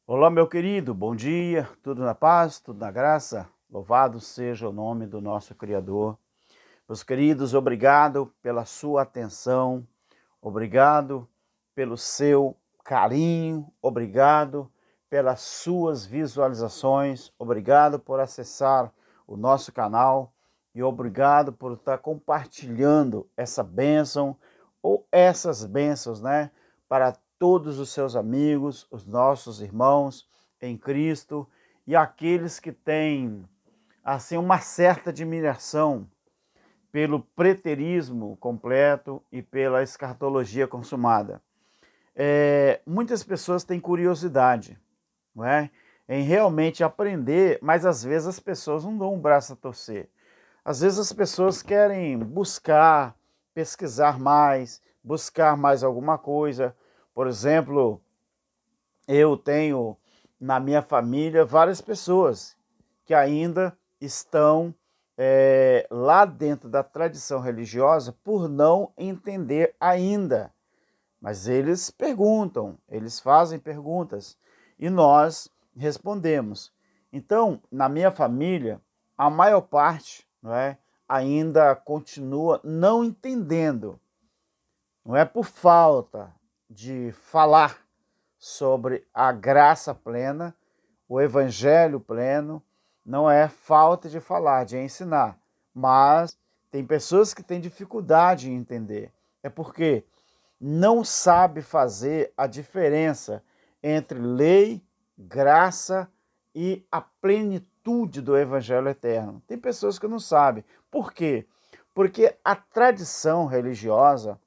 Olá, meu querido, bom dia, tudo na paz, tudo na graça? Louvado seja o nome do nosso Criador. Meus queridos, obrigado pela sua atenção, obrigado pelo seu carinho, obrigado pelas suas visualizações, obrigado por acessar o nosso canal e obrigado por estar compartilhando essa bênção ou essas bênçãos, né, para todos os seus amigos, os nossos irmãos em Cristo e aqueles que têm assim uma certa admiração pelo preterismo completo e pela escatologia consumada. Muitas pessoas têm curiosidade, não é? Em realmente aprender, mas às vezes as pessoas não dão um braço a torcer. Às vezes as pessoas querem buscar, pesquisar mais, buscar mais alguma coisa. Por exemplo, eu tenho na minha família várias pessoas que ainda estão lá dentro da tradição religiosa por não entender ainda. Mas eles perguntam, eles fazem perguntas e nós respondemos. Então, na minha família, a maior parte, não é, ainda continua não entendendo. Não é por falta de falar sobre a graça plena, o evangelho pleno, não é falta de falar, de ensinar, mas tem pessoas que têm dificuldade em entender. É porque não sabe fazer a diferença entre lei, graça e a plenitude do evangelho eterno. Tem pessoas que não sabem. Por quê? Porque a tradição religiosa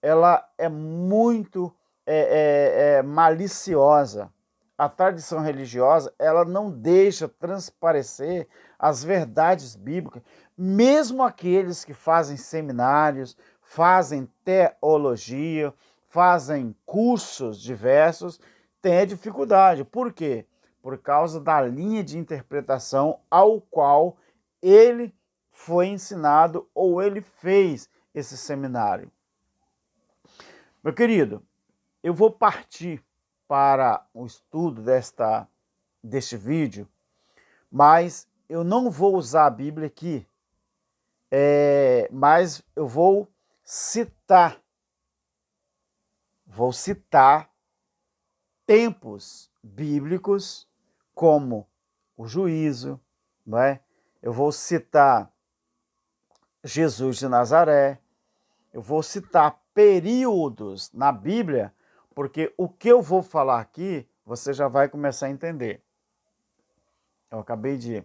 ela é muito maliciosa. A tradição religiosa ela não deixa transparecer as verdades bíblicas, mesmo aqueles que fazem seminários, fazem teologia, fazem cursos diversos, têm a dificuldade. Por quê? Por causa da linha de interpretação ao qual ele foi ensinado ou ele fez esse seminário. Meu querido, eu vou partir para o estudo deste vídeo, mas eu não vou usar a Bíblia aqui, mas eu vou citar tempos bíblicos como o juízo, não é? Eu vou citar Jesus de Nazaré, eu vou citar períodos na Bíblia, porque o que eu vou falar aqui, você já vai começar a entender. Eu acabei de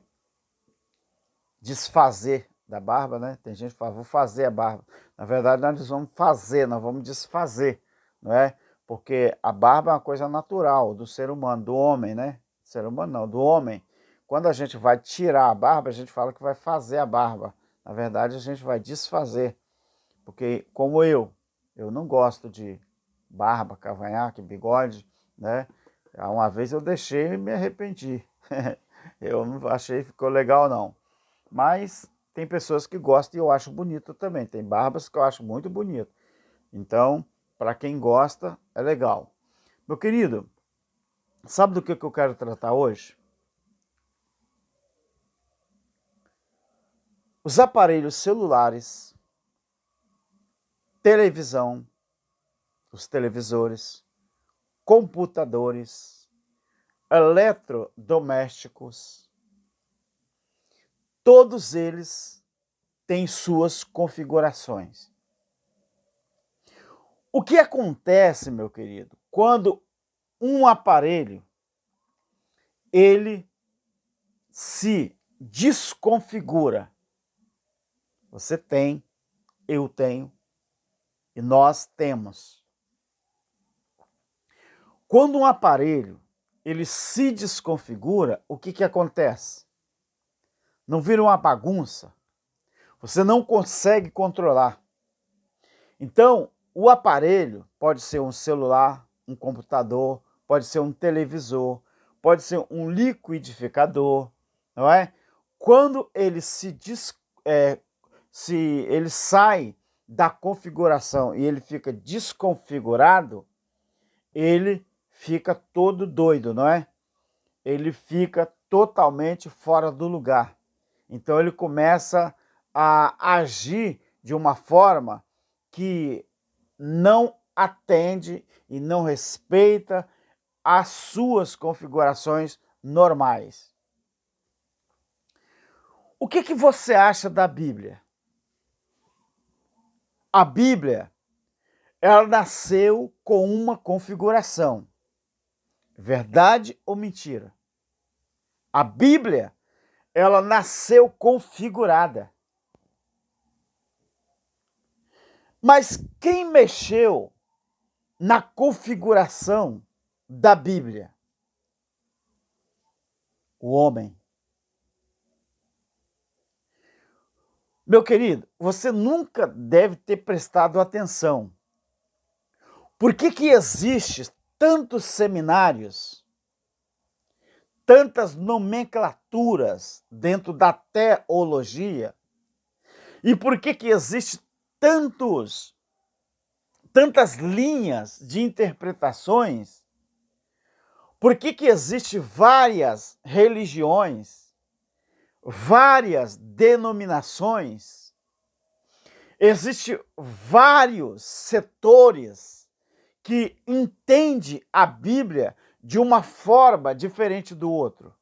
desfazer da barba, né? Tem gente que fala, vou fazer a barba. Na verdade, nós vamos fazer, nós vamos desfazer, não é? Porque a barba é uma coisa natural do ser humano, do homem, né? Ser humano não, do homem. Quando a gente vai tirar a barba, a gente fala que vai fazer a barba. Na verdade, a gente vai desfazer. Porque como eu não gosto de barba, cavanhaque, bigode, né? Uma vez eu deixei e me arrependi. Eu não achei que ficou legal não. Mas tem pessoas que gostam e eu acho bonito também. Tem barbas que eu acho muito bonito. Então, para quem gosta, é legal. Meu querido, sabe do que eu quero tratar hoje? Os aparelhos celulares, televisão, os televisores, computadores, eletrodomésticos, todos eles têm suas configurações. O que acontece, meu querido, quando um aparelho ele se desconfigura? Você tem, eu tenho e nós temos. Quando um aparelho ele se desconfigura, o que acontece? Não vira uma bagunça? Você não consegue controlar. Então, o aparelho pode ser um celular, um computador, pode ser um televisor, pode ser um liquidificador, não é? Quando ele se ele sai da configuração e ele fica desconfigurado, ele fica todo doido, não é? Ele fica totalmente fora do lugar. Então ele começa a agir de uma forma que não atende e não respeita as suas configurações normais. O que você acha da Bíblia? A Bíblia, ela nasceu com uma configuração. Verdade ou mentira? A Bíblia, ela nasceu configurada. Mas quem mexeu na configuração da Bíblia? O homem. Meu querido, você nunca deve ter prestado atenção. Por que existem tantos seminários, tantas nomenclaturas dentro da teologia? E por que existem tantas linhas de interpretações? Por que existem várias religiões, várias denominações? Existem vários setores que entendem a Bíblia de uma forma diferente do outro.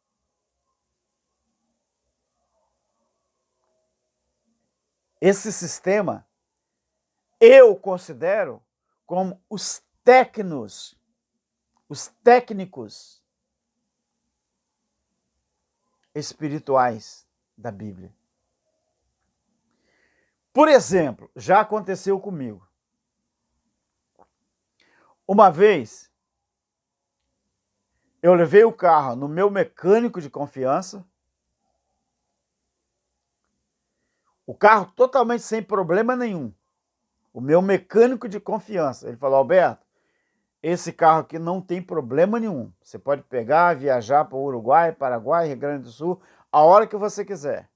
Esse sistema eu considero como os técnicos espirituais da Bíblia. Por exemplo, já aconteceu comigo. Uma vez, eu levei o carro no meu mecânico de confiança, o carro totalmente sem problema nenhum. O meu mecânico de confiança, ele falou: Alberto, esse carro aqui não tem problema nenhum. Você pode pegar, viajar para o Uruguai, Paraguai, Rio Grande do Sul, a hora que você quiser.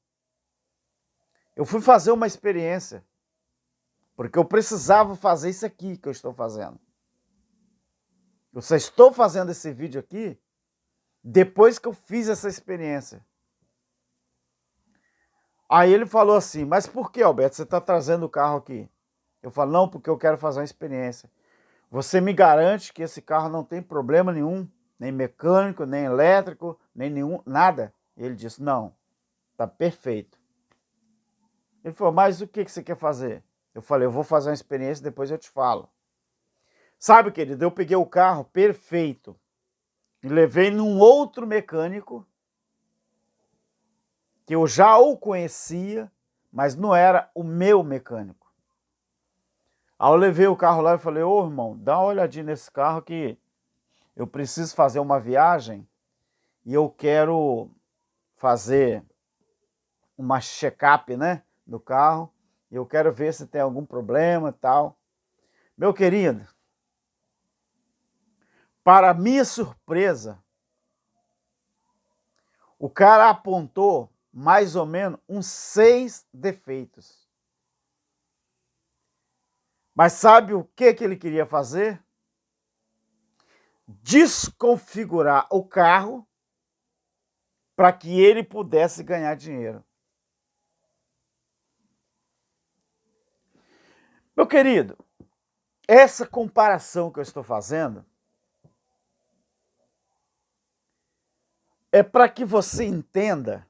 Eu fui fazer uma experiência, porque eu precisava fazer isso aqui que eu estou fazendo. Eu só estou fazendo esse vídeo aqui depois que eu fiz essa experiência. Aí ele falou assim: mas por que, Alberto, você está trazendo o carro aqui? Eu falo: não, porque eu quero fazer uma experiência. Você me garante que esse carro não tem problema nenhum, nem mecânico, nem elétrico, nem nenhum, nada? Ele disse: não, está perfeito. Ele falou: mas o que você quer fazer? Eu falei: eu vou fazer uma experiência, depois eu te falo. Sabe, querido, eu peguei o carro perfeito e levei num outro mecânico que eu já o conhecia, mas não era o meu mecânico. Aí eu levei o carro lá e falei: ô irmão, dá uma olhadinha nesse carro que eu preciso fazer uma viagem e eu quero fazer uma check-up, né, do carro, e eu quero ver se tem algum problema e tal. Meu querido, para minha surpresa, o cara apontou mais ou menos uns 6 defeitos. Mas sabe o que ele queria fazer? Desconfigurar o carro para que ele pudesse ganhar dinheiro. Meu querido, essa comparação que eu estou fazendo é para que você entenda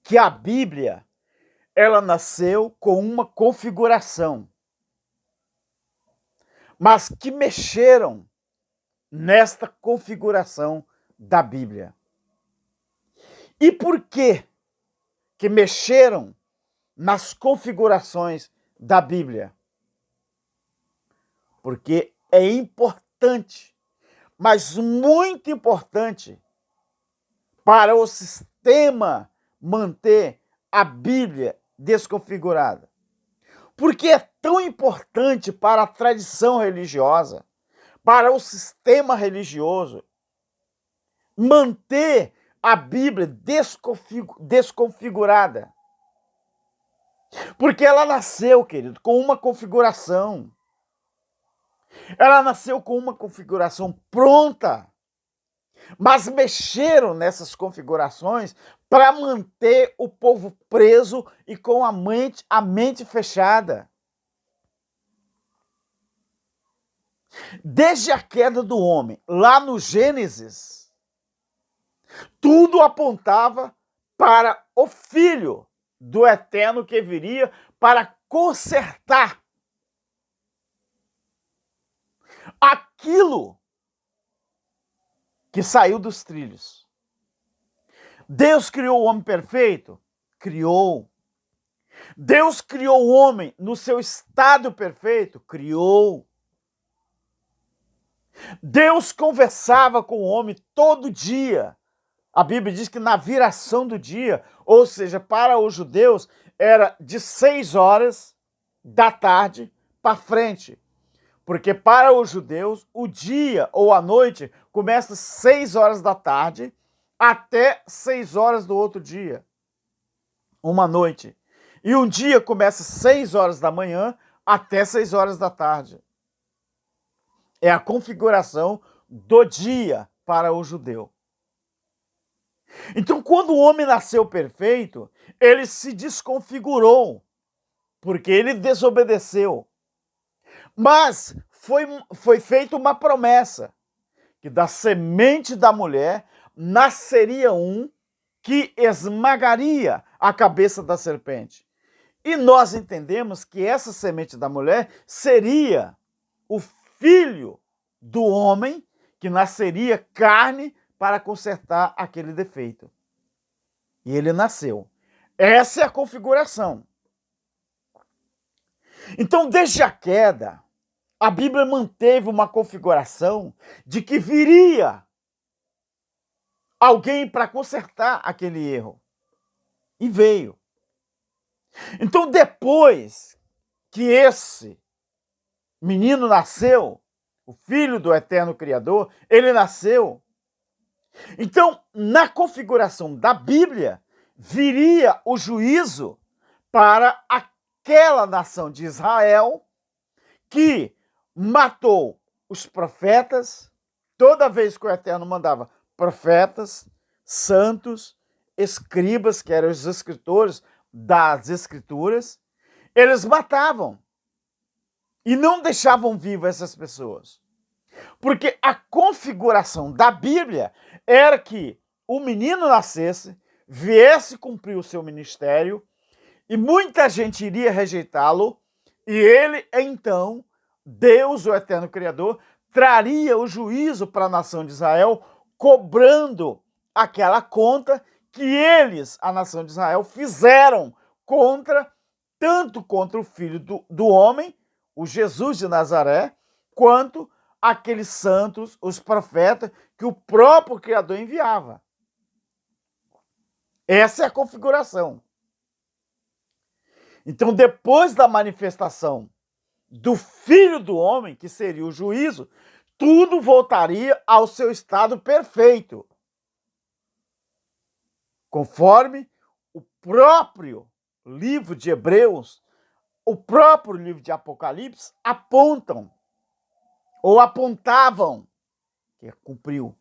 que a Bíblia, ela nasceu com uma configuração, mas que mexeram nesta configuração da Bíblia. E por que mexeram nas configurações da Bíblia? Porque é importante, mas muito importante, para o sistema manter a Bíblia desconfigurada. Porque é tão importante para a tradição religiosa, para o sistema religioso, manter a Bíblia desconfigurada. Porque ela nasceu, querido, com uma configuração. Ela nasceu com uma configuração pronta, mas mexeram nessas configurações para manter o povo preso e com a mente fechada. Desde a queda do homem, lá no Gênesis, tudo apontava para o Filho do Eterno que viria para consertar aquilo que saiu dos trilhos. Deus criou o homem perfeito? Criou. Deus criou o homem no seu estado perfeito? Criou. Deus conversava com o homem todo dia. A Bíblia diz que na viração do dia, ou seja, para os judeus, era de 6 horas da tarde para frente. Porque para os judeus, o dia ou a noite começa às 6 horas da tarde até 6 horas do outro dia. Uma noite. E um dia começa às 6 horas da manhã até 6 horas da tarde. É a configuração do dia para o judeu. Então, quando o homem nasceu perfeito, ele se desconfigurou, porque ele desobedeceu. Mas foi feita uma promessa, que da semente da mulher nasceria um que esmagaria a cabeça da serpente. E nós entendemos que essa semente da mulher seria o filho do homem, que nasceria carne para consertar aquele defeito. E ele nasceu. Essa é a configuração. Então, desde a queda, a Bíblia manteve uma configuração de que viria alguém para consertar aquele erro. E veio. Então, depois que esse menino nasceu, o filho do eterno Criador, ele nasceu. Então, na configuração da Bíblia, viria o juízo para aquela nação de Israel que matou os profetas, toda vez que o Eterno mandava profetas, santos, escribas, que eram os escritores das Escrituras, eles matavam e não deixavam vivas essas pessoas. Porque a configuração da Bíblia era que o menino nascesse, viesse cumprir o seu ministério, e muita gente iria rejeitá-lo, e ele, então, Deus, o eterno Criador, traria o juízo para a nação de Israel, cobrando aquela conta que eles, a nação de Israel, fizeram tanto contra o filho do homem, o Jesus de Nazaré, quanto aqueles santos, os profetas, que o próprio Criador enviava. Essa é a configuração. Então, depois da manifestação do Filho do Homem, que seria o juízo, tudo voltaria ao seu estado perfeito. Conforme o próprio livro de Hebreus, o próprio livro de Apocalipse apontam, ou apontavam, que cumpriu.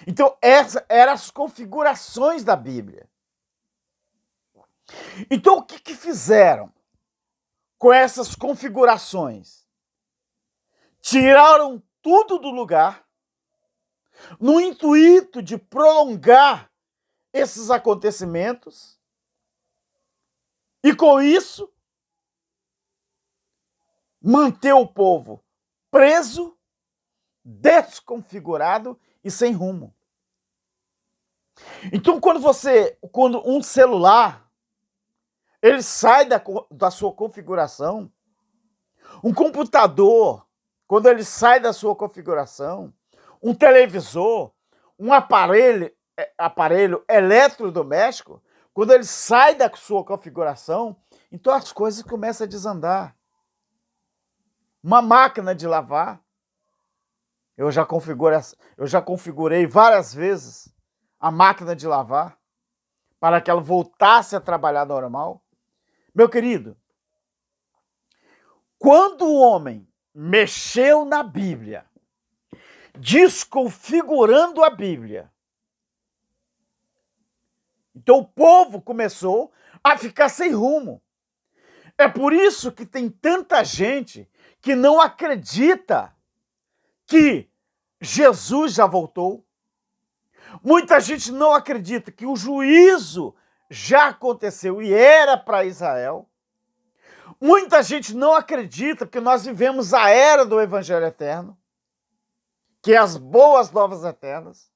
Então, essas eram as configurações da Bíblia. Então, o que fizeram com essas configurações? Tiraram tudo do lugar, no intuito de prolongar esses acontecimentos, e com isso, manter o povo preso, desconfigurado e sem rumo. Então, quando um celular ele sai da sua configuração, um computador, quando ele sai da sua configuração, um televisor, um aparelho eletrodoméstico, quando ele sai da sua configuração, então as coisas começam a desandar. Uma máquina de lavar, eu já configurei várias vezes a máquina de lavar para que ela voltasse a trabalhar normal. Meu querido, quando o homem mexeu na Bíblia, desconfigurando a Bíblia. Então o povo começou a ficar sem rumo. É por isso que tem tanta gente que não acredita que Jesus já voltou. Muita gente não acredita que o juízo já aconteceu e era para Israel. Muita gente não acredita que nós vivemos a era do Evangelho Eterno, que é as boas novas eternas.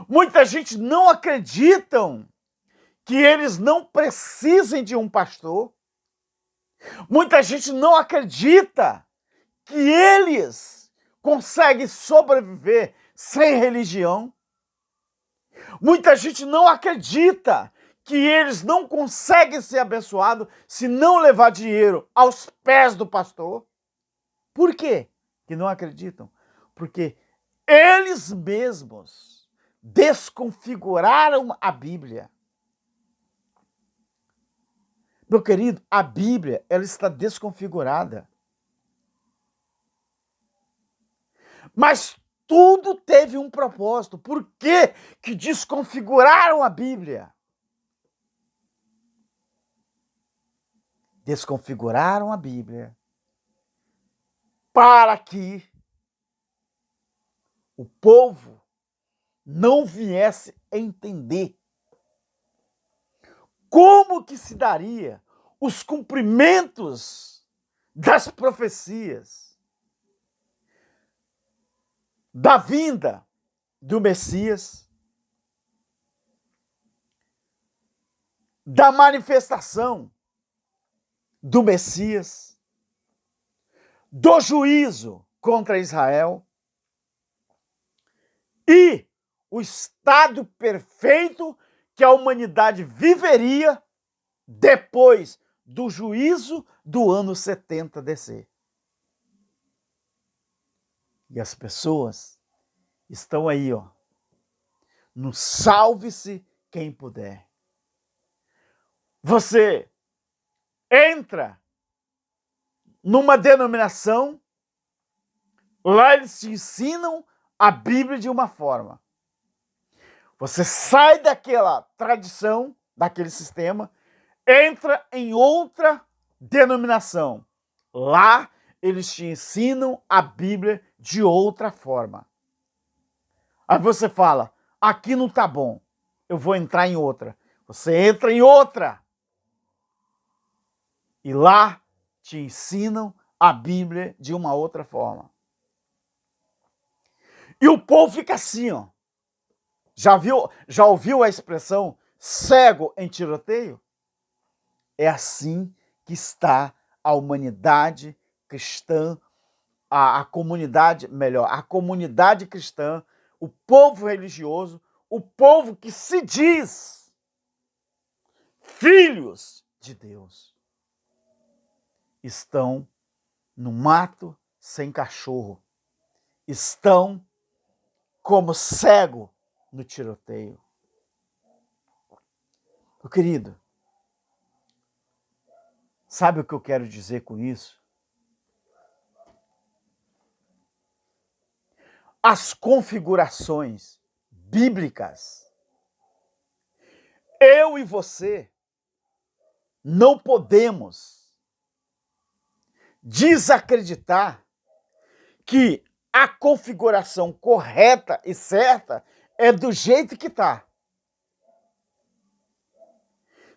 Muita gente não acredita que eles não precisem de um pastor. Muita gente não acredita que eles conseguem sobreviver sem religião. Muita gente não acredita que eles não conseguem ser abençoados se não levar dinheiro aos pés do pastor. Por quê que não acreditam? Porque eles mesmos desconfiguraram a Bíblia. Meu querido, a Bíblia, ela está desconfigurada. Mas tudo teve um propósito. Por que que desconfiguraram a Bíblia? Desconfiguraram a Bíblia para que o povo não viesse entender como que se daria os cumprimentos das profecias da vinda do Messias, da manifestação do Messias, do juízo contra Israel e o estado perfeito que a humanidade viveria depois do juízo do ano 70 DC. E as pessoas estão aí, ó, no salve-se quem puder. Você entra numa denominação, lá eles te ensinam a Bíblia de uma forma. Você sai daquela tradição, daquele sistema, entra em outra denominação. Lá eles te ensinam a Bíblia de outra forma. Aí você fala, aqui não tá bom, eu vou entrar em outra. Você entra em outra. E lá te ensinam a Bíblia de uma outra forma. E o povo fica assim, ó. Já ouviu a expressão cego em tiroteio? É assim que está a humanidade cristã, a comunidade cristã, o povo religioso, o povo que se diz filhos de Deus. Estão no mato sem cachorro. Estão como cego no tiroteio. Meu querido, sabe o que eu quero dizer com isso? As configurações bíblicas, eu e você não podemos desacreditar que a configuração correta e certa é do jeito que está.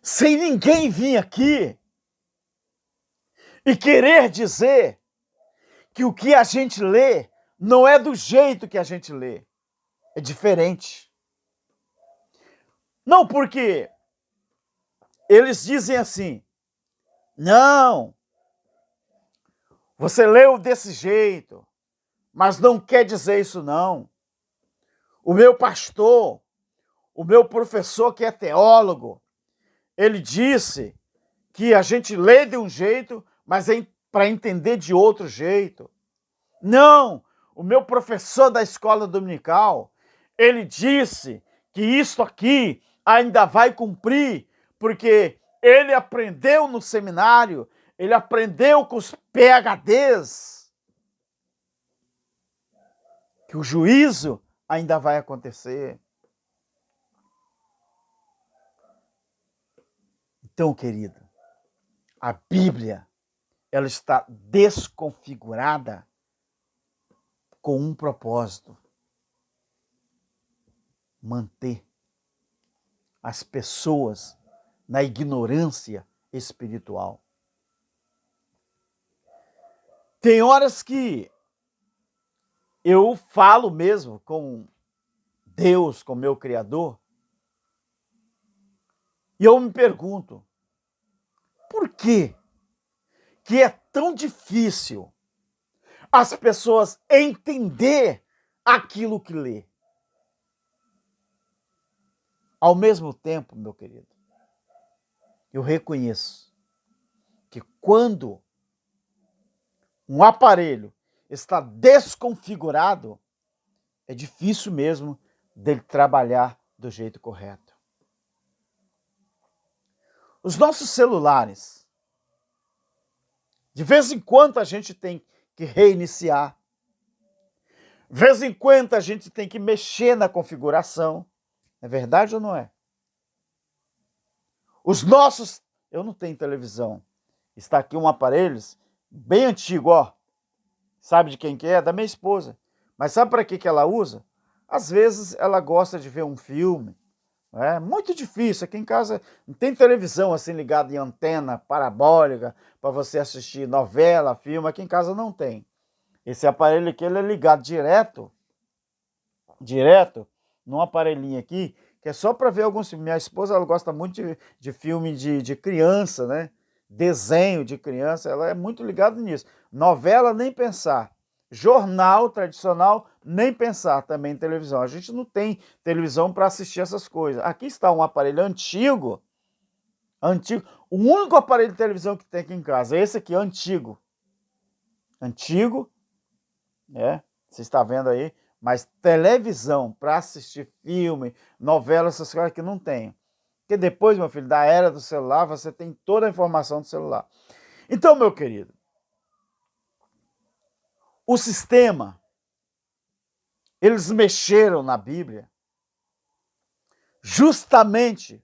Sem ninguém vir aqui e querer dizer que o que a gente lê não é do jeito que a gente lê. É diferente. Não, porque eles dizem assim, não, você leu desse jeito, mas não quer dizer isso não. O meu pastor, o meu professor que é teólogo, ele disse que a gente lê de um jeito, mas é para entender de outro jeito. Não, o meu professor da escola dominical, ele disse que isso aqui ainda vai cumprir, porque ele aprendeu no seminário, ele aprendeu com os PhDs, que o juízo ainda vai acontecer. Então, querido, a Bíblia, ela está desconfigurada com um propósito: manter as pessoas na ignorância espiritual. Tem horas que eu falo mesmo com Deus, com meu Criador, e eu me pergunto, por que é tão difícil as pessoas entender aquilo que lê? Ao mesmo tempo, meu querido, eu reconheço que quando um aparelho está desconfigurado, é difícil mesmo dele trabalhar do jeito correto. Os nossos celulares, de vez em quando a gente tem que reiniciar. De vez em quando a gente tem que mexer na configuração. É verdade ou não é? Os nossos... Eu não tenho televisão. Está aqui um aparelho bem antigo, ó. Sabe de quem que é? Da minha esposa. Mas sabe para que ela usa? Às vezes ela gosta de ver um filme. É muito difícil. Aqui em casa não tem televisão assim ligada em antena parabólica para você assistir novela, filme. Aqui em casa não tem. Esse aparelho aqui ele é ligado direto num aparelhinho aqui, que é só para ver alguns filmes. Minha esposa ela gosta muito de filme de criança, né? Desenho de criança, ela é muito ligada nisso. Novela, nem pensar. Jornal tradicional, nem pensar também em televisão. A gente não tem televisão para assistir essas coisas. Aqui está um aparelho antigo. O único aparelho de televisão que tem aqui em casa é esse aqui, antigo. Antigo, você está vendo aí, mas televisão para assistir filme, novela, essas coisas que não tem. Porque depois, meu filho, da era do celular, você tem toda a informação do celular. Então, meu querido, o sistema, eles mexeram na Bíblia justamente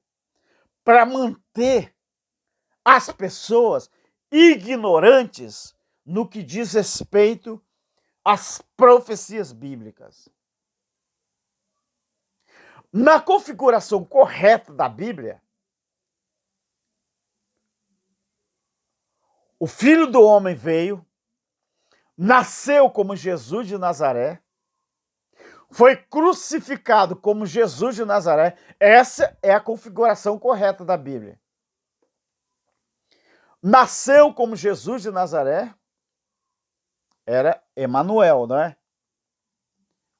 para manter as pessoas ignorantes no que diz respeito às profecias bíblicas. Na configuração correta da Bíblia, o Filho do Homem veio, nasceu como Jesus de Nazaré, foi crucificado como Jesus de Nazaré. Essa é a configuração correta da Bíblia. Nasceu como Jesus de Nazaré, era Emanuel, não é?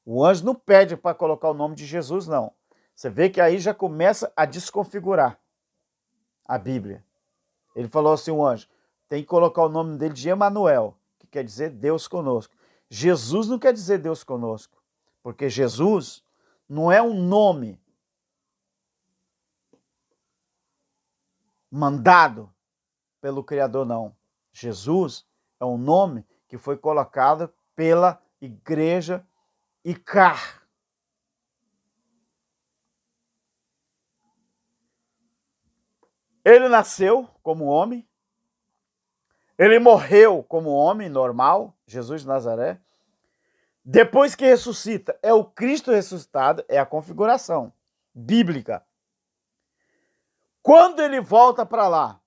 O anjo não pede para colocar o nome de Jesus, não. Você vê que aí já começa a desconfigurar a Bíblia. Ele falou assim, o anjo, tem que colocar o nome dele de Emanuel, que quer dizer Deus conosco. Jesus não quer dizer Deus conosco, porque Jesus não é um nome mandado pelo Criador, não. Jesus é um nome que foi colocado pela igreja Icar. Ele nasceu como homem, ele morreu como homem normal, Jesus de Nazaré. Depois que ressuscita, é o Cristo ressuscitado, é a configuração bíblica. Quando ele volta para lá,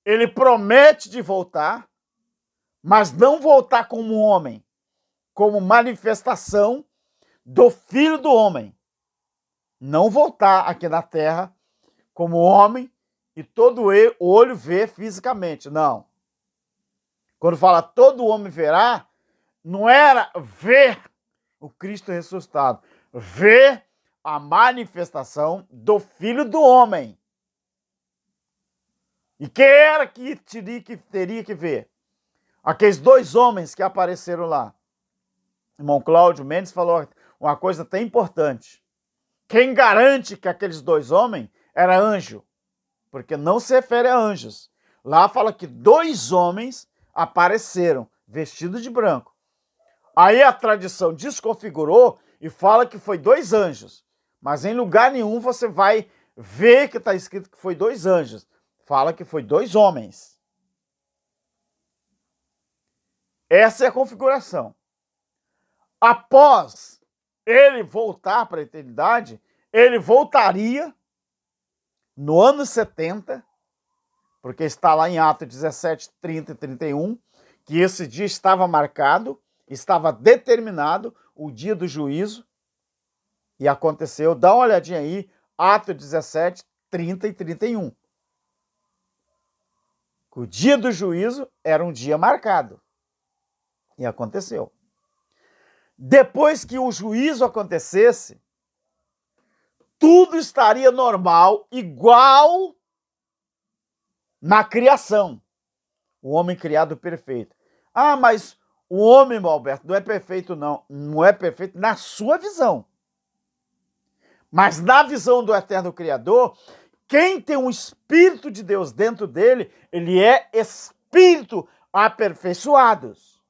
ele promete de voltar, mas não voltar como homem, como manifestação do Filho do Homem. Não voltar aqui na terra como homem e todo olho vê fisicamente, não. Quando fala todo homem verá, não era ver o Cristo ressuscitado, ver a manifestação do Filho do Homem. E quem era que teria que ver? Aqueles dois homens que apareceram lá. O irmão Cláudio Mendes falou uma coisa até importante. Quem garante que aqueles dois homens era anjo? Porque não se refere a anjos. Lá fala que dois homens apareceram, vestidos de branco. Aí a tradição desconfigurou e fala que foi 2 anjos. Mas em lugar nenhum você vai ver que está escrito que foi 2 anjos. Fala que foi 2 homens. Essa é a configuração. Após ele voltar para a eternidade, ele voltaria no ano 70, porque está lá em Atos 17, 30 e 31, que esse dia estava marcado, estava determinado o dia do juízo, e aconteceu. Dá uma olhadinha aí, Atos 17, 30 e 31. O dia do juízo era um dia marcado, e aconteceu. Depois que o juízo acontecesse, tudo estaria normal, igual na criação. O homem criado perfeito. Ah, mas o homem, Alberto, não é perfeito, não. Não é perfeito na sua visão. Mas na visão do eterno Criador, quem tem um Espírito de Deus dentro dele, ele é Espírito aperfeiçoados.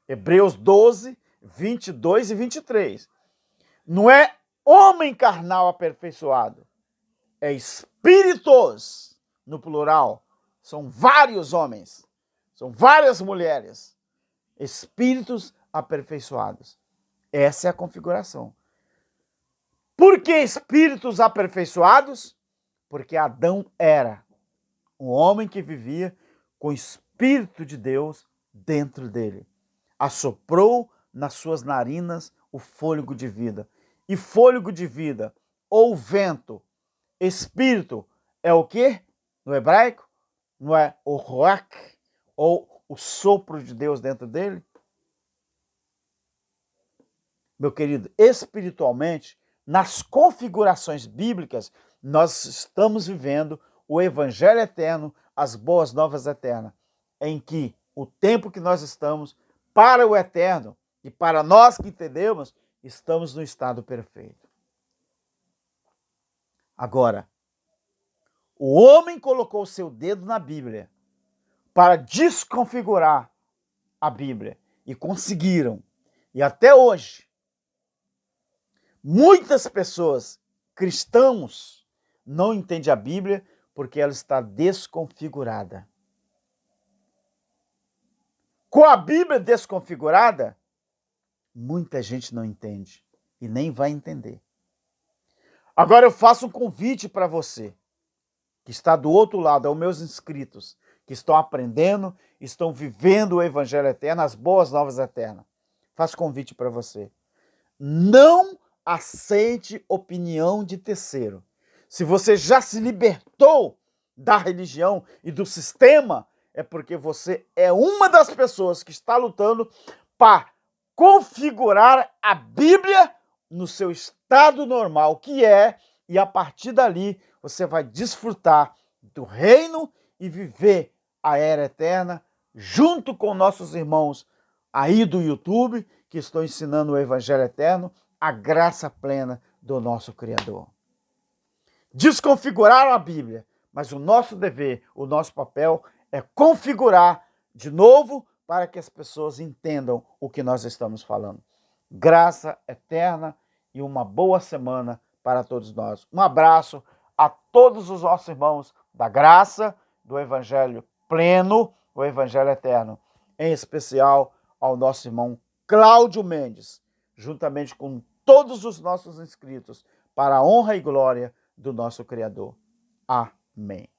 Hebreus 12, 22 e 23. Não é homem carnal aperfeiçoado, é espíritos, no plural. São vários homens, são várias mulheres, espíritos aperfeiçoados. Essa é a configuração. Por que espíritos aperfeiçoados? Porque Adão era um homem que vivia com o Espírito de Deus dentro dele. Assoprou nas suas narinas o fôlego de vida. E fôlego de vida, ou vento, espírito, é o quê? No hebraico? Não é o ruach, ou o sopro de Deus dentro dele? Meu querido, espiritualmente, nas configurações bíblicas, nós estamos vivendo o Evangelho eterno, as boas novas eternas, em que o tempo que nós estamos, para o eterno e para nós que entendemos, estamos no estado perfeito. Agora, o homem colocou o seu dedo na Bíblia para desconfigurar a Bíblia e conseguiram. E até hoje, muitas pessoas, cristãos, não entendem a Bíblia porque ela está desconfigurada. Com a Bíblia desconfigurada, muita gente não entende e nem vai entender. Agora eu faço um convite para você, que está do outro lado, aos meus inscritos, que estão aprendendo, estão vivendo o Evangelho eterno, as boas novas eternas. Faço convite para você. Não aceite opinião de terceiro. Se você já se libertou da religião e do sistema, é porque você é uma das pessoas que está lutando para configurar a Bíblia no seu estado normal, que é, e a partir dali você vai desfrutar do reino e viver a era eterna junto com nossos irmãos aí do YouTube, que estão ensinando o Evangelho eterno, a graça plena do nosso Criador. Desconfiguraram a Bíblia, mas o nosso dever, o nosso papel é configurar de novo para que as pessoas entendam o que nós estamos falando. Graça eterna e uma boa semana para todos nós. Um abraço a todos os nossos irmãos da graça, do Evangelho pleno, o Evangelho eterno. Em especial ao nosso irmão Cláudio Mendes, juntamente com todos os nossos inscritos, para a honra e glória do nosso Criador. Amém.